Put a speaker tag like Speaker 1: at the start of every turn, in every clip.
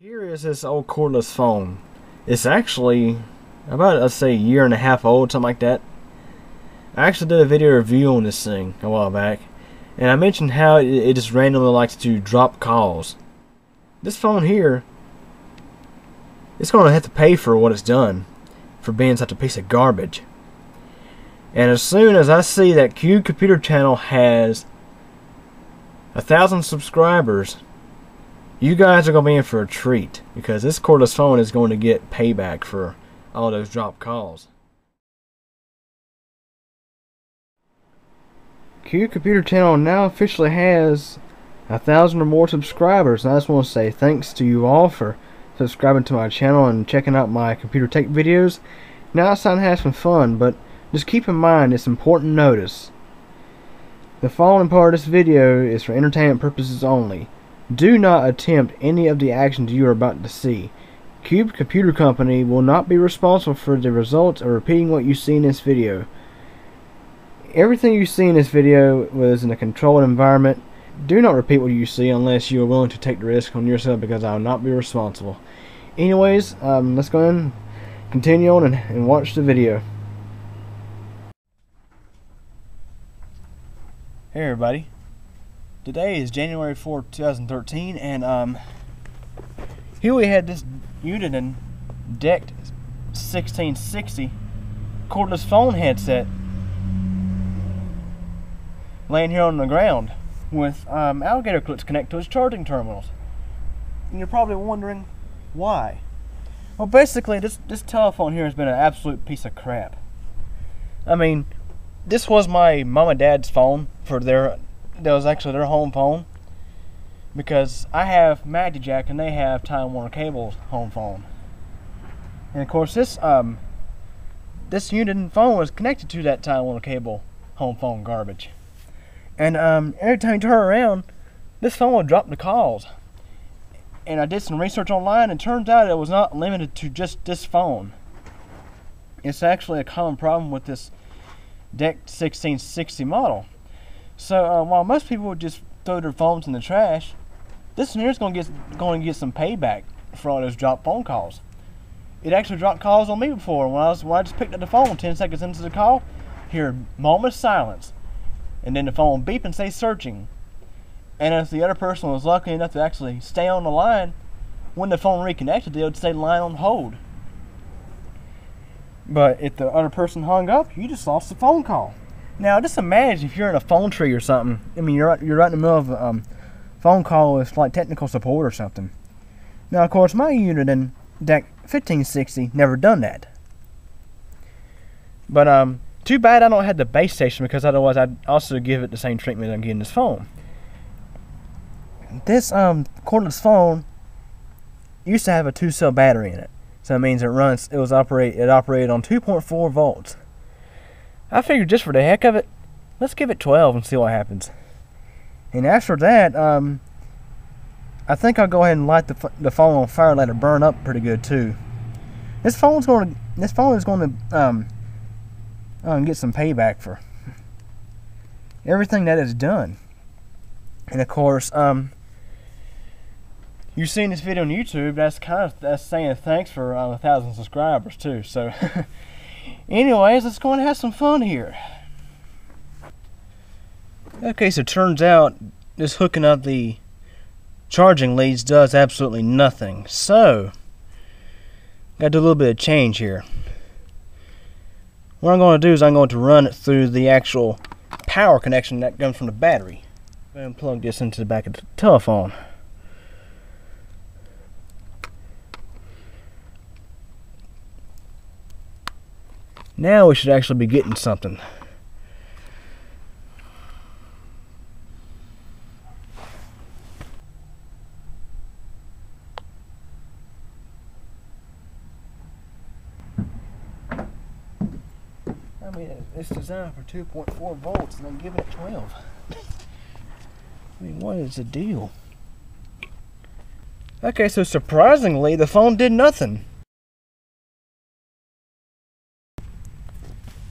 Speaker 1: Here is this old cordless phone. It's actually about, let's say, a year and a half old, something like that. I actually did a video review on this thing a while back, and I mentioned how it just randomly likes to drop calls. This phone here, it's going to have to pay for what it's done for being such a piece of garbage. And as soon as I see that Q Computer channel has 1,000 subscribers, you guys are going to be in for a treat, because this cordless phone is going to get payback for all those dropped calls. Q Computer channel now officially has 1,000 or more subscribers, and I just want to say thanks to you all for subscribing to my channel and checking out my computer tech videos. Now it's time to have some fun, but just keep in mind this important notice. The following part of this video is for entertainment purposes only. Do not attempt any of the actions you are about to see. Cube Computer Company will not be responsible for the results of repeating what you see in this video. Everything you see in this video was in a controlled environment. Do not repeat what you see unless you are willing to take the risk on yourself, because I will not be responsible. Anyways, let's go ahead and continue on and watch the video. Hey everybody. Today is January 4th, 2013, and here we had this Uniden D1660 cordless phone headset laying here on the ground with alligator clips connected to its charging terminals. And you're probably wondering why. Well, basically this telephone here has been an absolute piece of crap. I mean, this was my mom and dad's phone for that was actually their home phone, because I have MagicJack and they have Time Warner Cable's home phone. And of course this Uniden phone was connected to that Time Warner Cable home phone garbage. And every time you turn around, this phone would drop the calls. And I did some research online, and it turns out it was not limited to just this phone. It's actually a common problem with this D1660 model. So while most people would just throw their phones in the trash, this one here is going to get some payback for all those dropped phone calls. It actually dropped calls on me before. When I just picked up the phone 10 seconds into the call, hear a moment of silence, and then the phone would beep and say searching. And if the other person was lucky enough to actually stay on the line, when the phone reconnected, they would say line on hold. But if the other person hung up, you just lost the phone call. Now, just imagine if you're in a phone tree or something. I mean, you're right in the middle of a phone call with like technical support or something. Now, of course, my Uniden D1660 never done that. But too bad I don't have the base station, because otherwise I'd also give it the same treatment I'm giving this phone. This cordless phone used to have a 2-cell battery in it, so it means it operated on 2.4 volts. I figured just for the heck of it, let's give it 12 and see what happens. And after that, I think I'll go ahead and light the phone on fire and let it burn up pretty good too. This phone is going to get some payback for everything that it's done. And of course, you've seen this video on YouTube. That's saying thanks for 1,000 subscribers too. So. Anyways, let's go and have some fun here. Okay, so it turns out this hooking up the charging leads does absolutely nothing. So, gotta do a little bit of change here. What I'm going to do is I'm going to run it through the actual power connection that comes from the battery. And plug this into the back of the telephone. Now we should actually be getting something. I mean, it's designed for 2.4 volts, and I'm giving it 12. I mean, what is the deal? Okay, so surprisingly, the phone did nothing.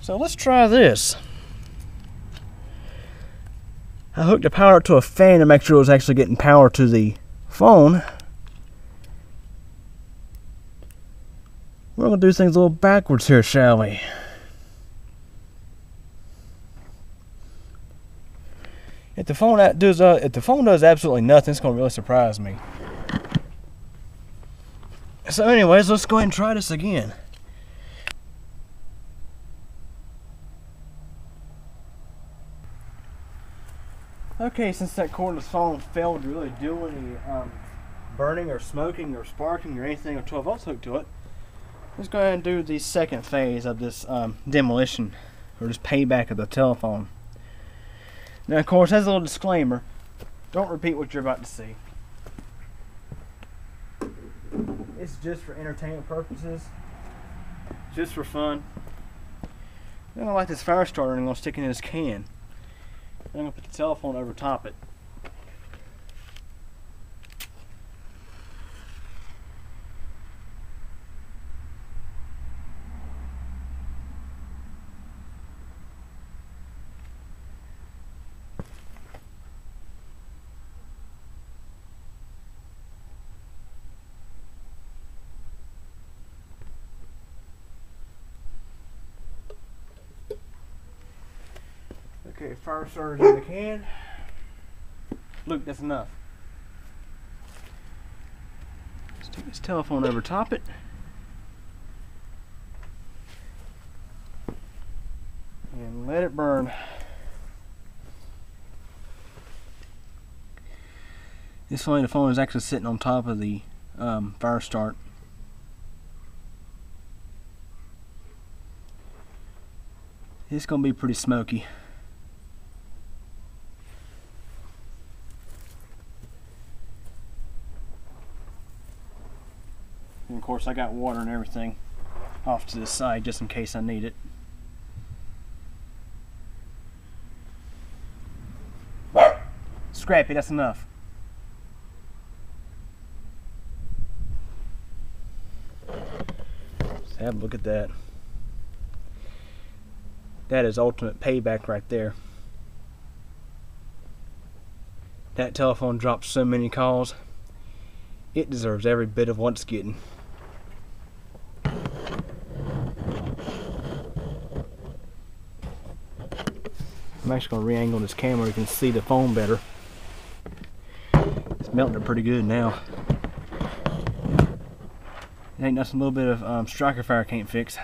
Speaker 1: So let's try this. I hooked the power to a fan to make sure it was actually getting power to the phone. We're gonna do things a little backwards here, shall we? If the phone does absolutely nothing, it's gonna really surprise me. So anyways, let's go ahead and try this again. Okay, since that cordless phone failed to really do any burning or smoking or sparking or anything with 12 volts hooked to it, let's go ahead and do the second phase of this demolition, or this payback of the telephone. Now, of course, as a little disclaimer, don't repeat what you're about to see. It's just for entertainment purposes, just for fun. I'm gonna light this fire starter and I'm gonna stick it in this can. I'm gonna put the telephone over top it. Okay, fire starter's in the can. Look, that's enough. Stick this telephone over top it. And let it burn. This way the phone is actually sitting on top of the fire start. It's going to be pretty smoky. And of course I got water and everything off to the side just in case I need it. Scrappy, that's enough. Let's have a look at that. That is ultimate payback right there. That telephone dropped so many calls. It deserves every bit of what it's getting. I'm actually going to re-angle this camera so you can see the phone better. It's melting it pretty good now. It ain't nothing a little bit of striker fire can't fix.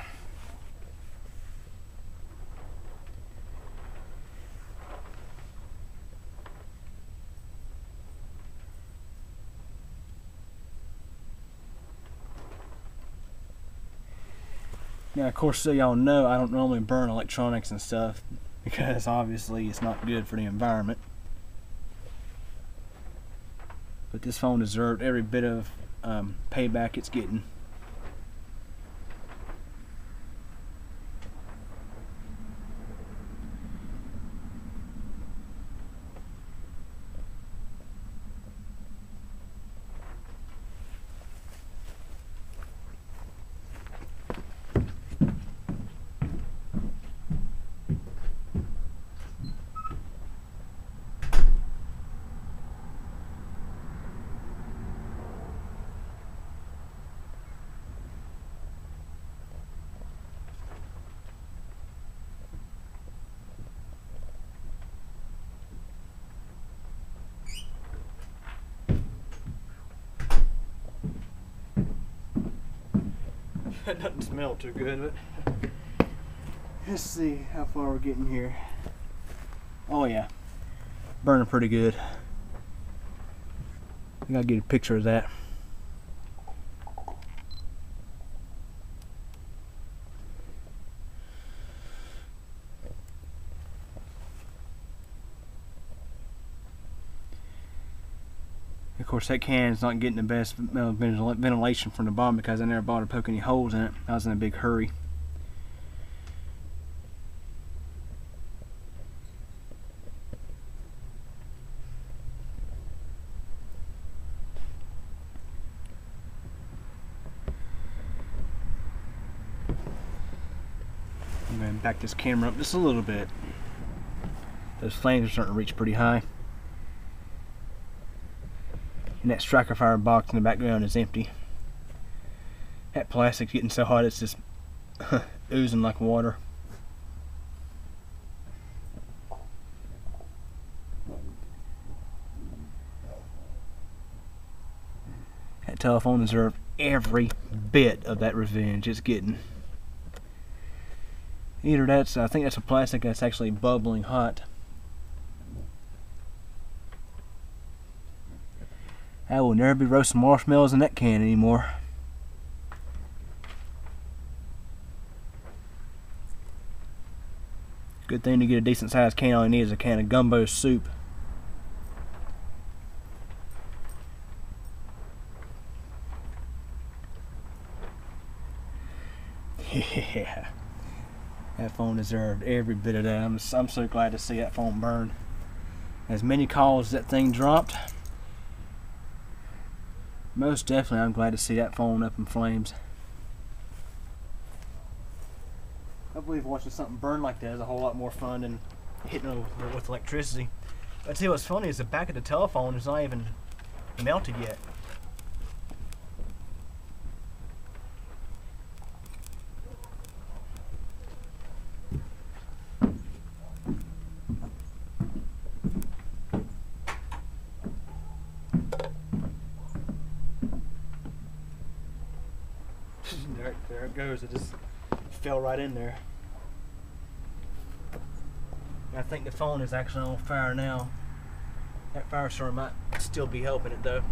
Speaker 1: Now, of course, so y'all know, I don't normally burn electronics and stuff because obviously it's not good for the environment. But this phone deserved every bit of payback it's getting. That doesn't smell too good, but let's see how far we're getting here. Oh yeah, burning pretty good. I gotta get a picture of that. Of course, that can is not getting the best ventilation from the bottom because I never bothered poking any holes in it. I was in a big hurry. I'm going to back this camera up just a little bit. Those flames are starting to reach pretty high. And that striker fire box in the background is empty. That plastic's getting so hot it's just oozing like water. That telephone deserved every bit of that revenge it's getting. Either that's, I think that's a plastic that's actually bubbling hot. I will never be roasting marshmallows in that can anymore. Good thing to get a decent sized can, all you need is a can of gumbo soup. Yeah, that phone deserved every bit of that. I'm so glad to see that phone burn. As many calls as that thing dropped, most definitely I'm glad to see that phone up in flames. I believe watching something burn like that is a whole lot more fun than hitting it with electricity. But I tell you what's funny is the back of the telephone is not even melted yet. There it goes. It just fell right in there. I think the phone is actually on fire now. That fire starter might still be helping it though.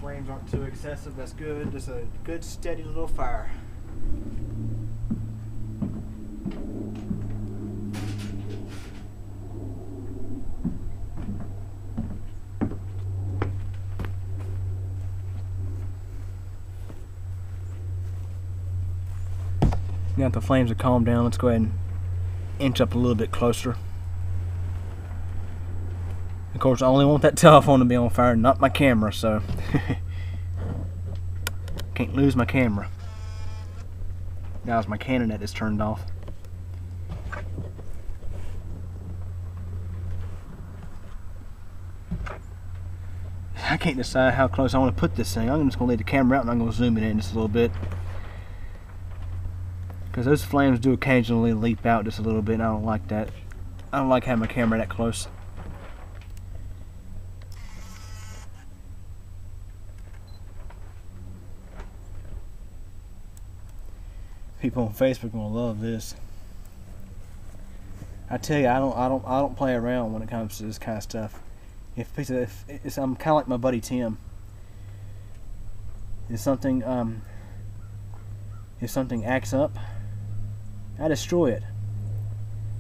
Speaker 1: Flames aren't too excessive. That's good. Just a good steady little fire. Now that the flames have calmed down, let's go ahead and inch up a little bit closer. Of course, I only want that telephone to be on fire, not my camera, so can't lose my camera. Now as my Canon net is turned off. I can't decide how close I want to put this thing. I'm just going to leave the camera out and I'm going to zoom it in just a little bit. Because those flames do occasionally leap out just a little bit, and I don't like that. I don't like having my camera that close. People on Facebook are gonna love this. I tell you, I don't play around when it comes to this kind of stuff. I'm kind of like my buddy Tim. If something acts up, I destroy it.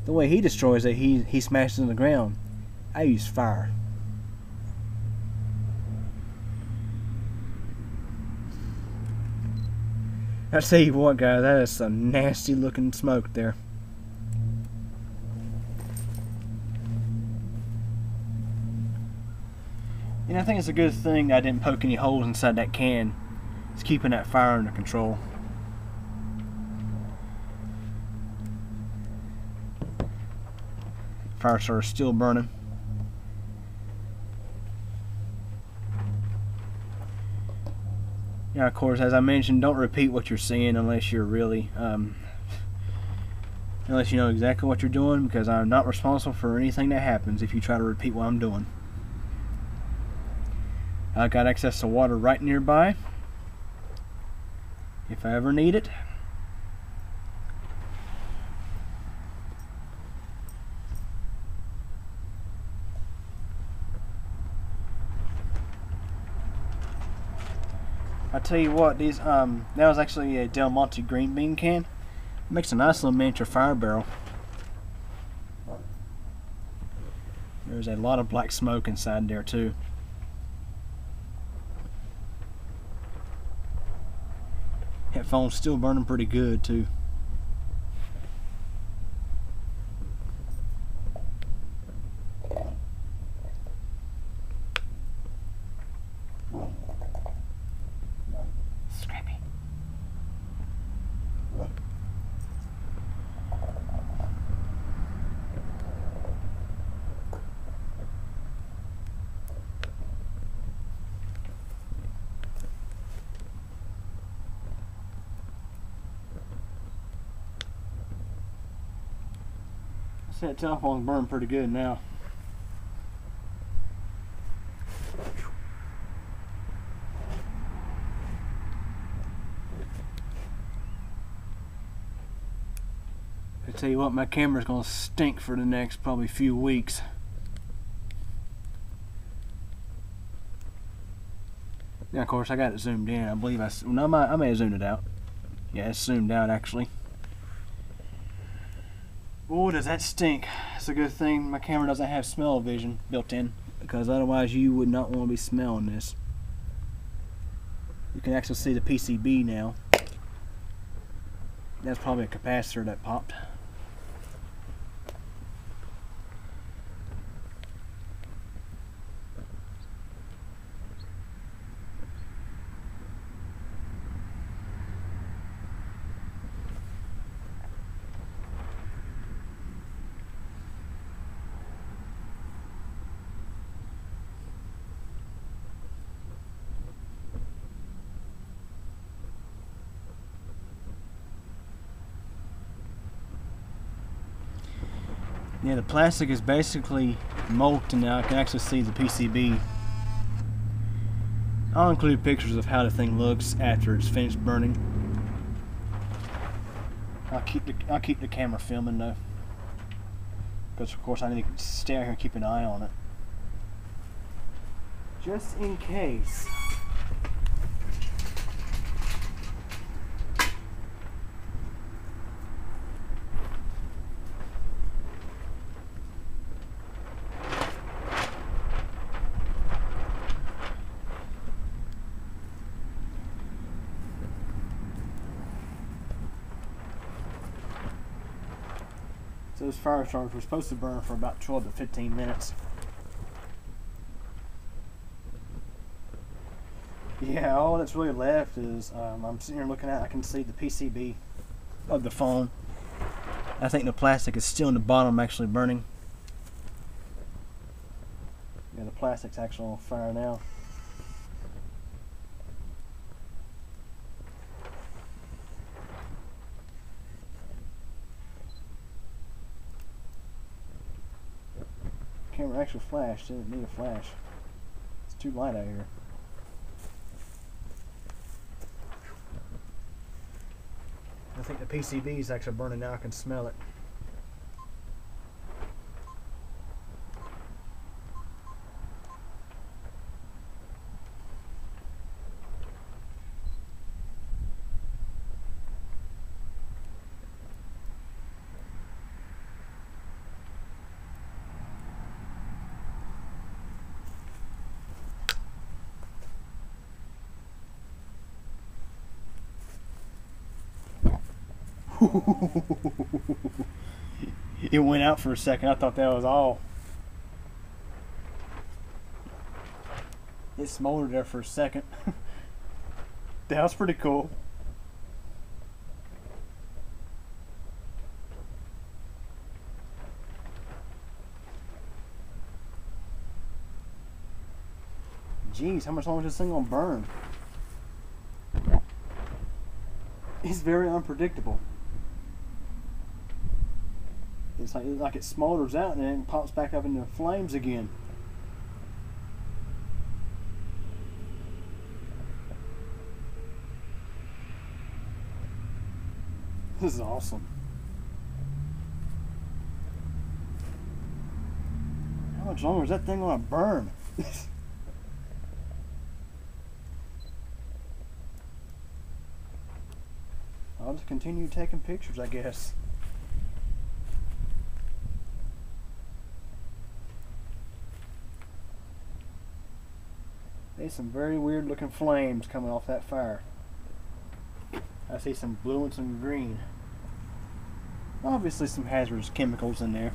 Speaker 1: The way he destroys it, he smashes it in the ground. I use fire. I tell you what, guys, that is some nasty looking smoke there. And I think it's a good thing I didn't poke any holes inside that can. It's keeping that fire under control. Fire starter still burning. Yeah, of course, as I mentioned, don't repeat what you're seeing unless you're really, unless you know exactly what you're doing, because I'm not responsible for anything that happens if you try to repeat what I'm doing. I've got access to water right nearby if I ever need it. I tell you what, these that was actually a Del Monte green bean can. It makes a nice little miniature fire barrel. There's a lot of black smoke inside there too. That phone's still burning pretty good too. That telephone burned pretty good now. I tell you what, my camera's gonna stink for the next probably few weeks. Now, of course, I got it zoomed in. I believe I may have zoomed it out. Yeah, it's zoomed out actually. Boy, does that stink. It's a good thing my camera doesn't have smell-o-vision built in, because otherwise you would not want to be smelling this. You can actually see the PCB now. That's probably a capacitor that popped. Yeah, the plastic is basically molten now. I can actually see the PCB. I'll include pictures of how the thing looks after it's finished burning. I'll keep the camera filming though, because of course I need to stay out here and keep an eye on it, just in case. So those fire starters were supposed to burn for about 12 to 15 minutes. Yeah, all that's really left is I'm sitting here looking at. I can see the PCB of the phone. I think the plastic is still in the bottom, actually burning. Yeah, the plastic's actually on fire now. Camera actually flashed. Didn't need a flash. It's too light out here. I think the PCB is actually burning now. I can smell it. It went out for a second. I thought that was all. It smoldered there for a second. That was pretty cool. Jeez, how much longer is this thing gonna burn? It's very unpredictable. It's like it smolders out and then it pops back up into flames again. This is awesome. How much longer is that thing gonna burn? I'll just continue taking pictures, I guess. There's some very weird looking flames coming off that fire. I see some blue and some green. Obviously some hazardous chemicals in there.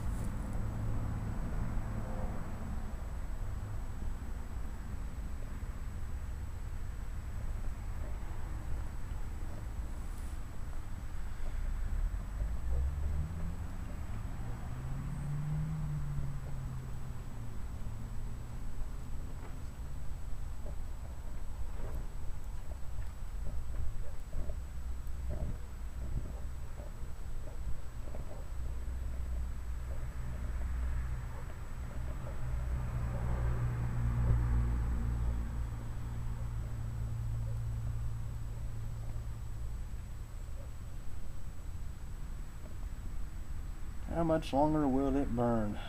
Speaker 1: How much longer will it burn?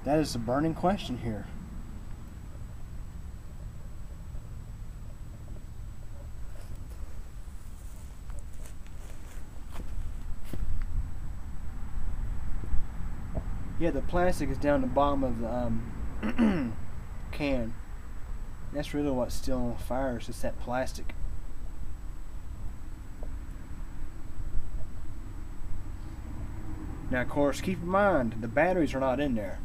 Speaker 1: That is the burning question here. Yeah, the plastic is down the bottom of the can. That's really what's still on fire, is just that plastic. Now, of course, keep in mind, the batteries are not in there.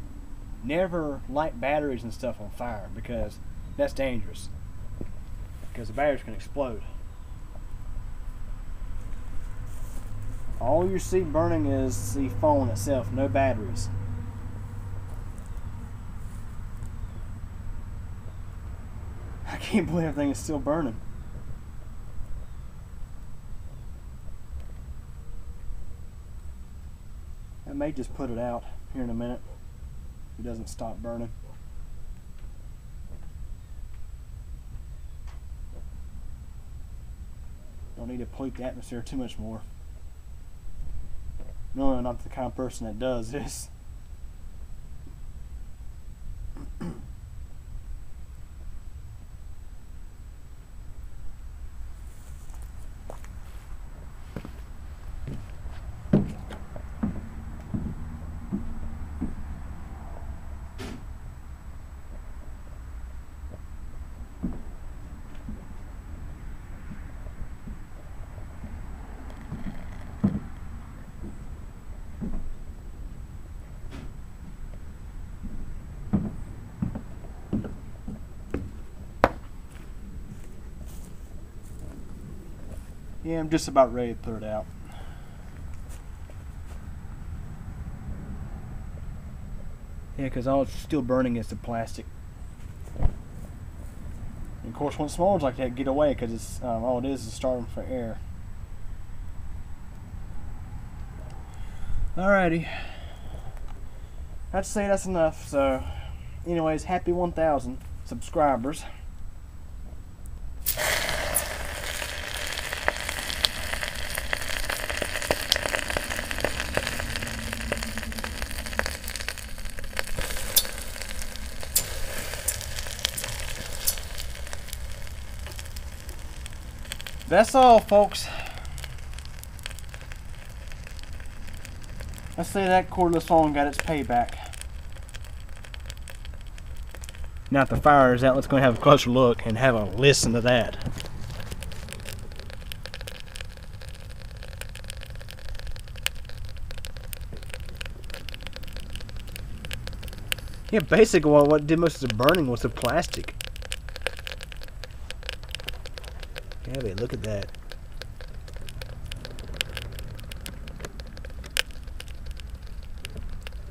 Speaker 1: Never light batteries and stuff on fire, because that's dangerous. Because the batteries can explode. All you see burning is the phone itself, no batteries. I can't believe everything is still burning. I may just put it out here in a minute if it doesn't stop burning. Don't need to pollute the atmosphere too much more. No, I'm not the kind of person that does this. Yeah, I'm just about ready to put it out. Yeah, because all it's still burning is the plastic. And of course, when it smolders like that, get away, because it's all it is starving for air. Alrighty. I'd say that's enough. So, anyways, happy 1,000 subscribers. That's all, folks. Let's say that cordless phone got its payback. Now that the fire is out, let's go and have a closer look and have a listen to that. Yeah, basically what did most of the burning was the plastic. Yeah, but look at that.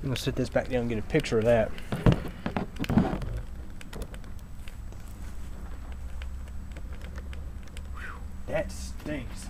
Speaker 1: I'm gonna sit this back down and get a picture of that. Whew, that stinks.